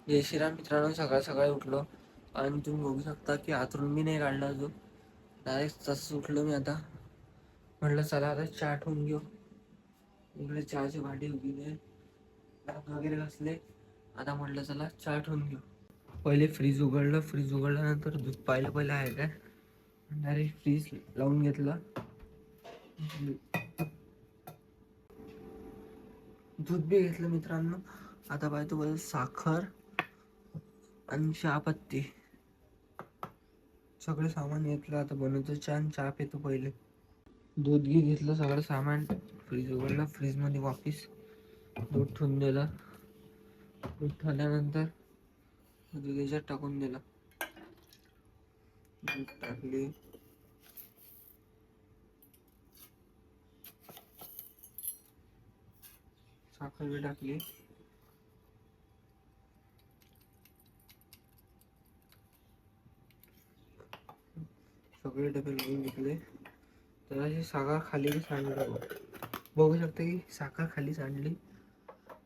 जय श्रीराम मित्रांनो, सकाळ सकाळी उठलो आणि तुम्ही बघू शकता की आतरून मी नाही काढला अजून. डायरेक्ट तसंच उठलो मी. आता म्हटलं चला आता चहा ठेवून घेऊ. इकडे चहाची भांडी उभी आहे, दात वगैरे घासले. आता म्हटलं चला चहा ठेवून घेऊ. पहिले फ्रीज उघडलं, फ्रीज उघडल्यानंतर दूध पाहिलं पहिलं आहे काय. डायरेक्ट फ्रीज लावून घेतलं. दूध बी घेतलं मित्रांनो. आता पाहतो पहिले साखर आणि चहापत्ती सगळं सामान घेतलं. आता बनवतो चहा आणि चहा पितो. पहिले दूध घी घेतलं, सगळं सामान फ्रीज उघडलं, फ्रीजमध्ये वापिस दूध ठेवून दिलं. दूध ठेवल्यानंतर दूध याच्यात टाकून दिलं. दूध टाकली, साखर बी टाकली. सगळे डबे लावून घेतले. तर अशी साखर खाली बी सांडलं. बघू शकता की साखर खाली सांडली.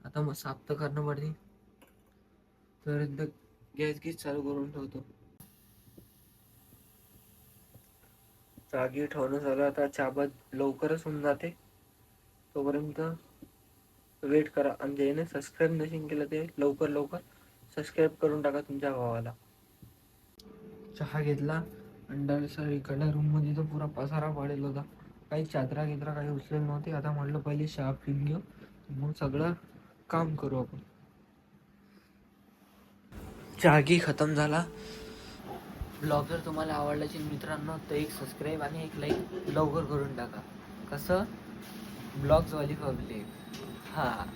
आता मग साफ तर करणं पडते. तर एकदा गॅस गीस चालू करून ठेवतो. चहा घी ठेवणं झालं. आता चहा लवकरच होऊन जाते. तोपर्यंत वेट करा. आणि ज्याने सबस्क्राईब नसेल केलं ते लवकर सबस्क्राईब करून टाका तुमच्या भावाला. चहा घेतला आणि सर इकडल्या रूममध्ये तर पुरा पसारा पडेल होता. काही चादरा गिद्रा काही उचलेल नव्हते. आता म्हटलं पहिले चहा पिऊन घेऊ, मग सगळं काम करू आपण. चहा घी खतम झाला. ब्लॉग जर तुम्हाला आवडला असेल मित्रांनो तर एक सबस्क्राईब आणि एक लाईक लवकर करून टाका. कसं ब्लॉग्सवाली पब्लिक. हां.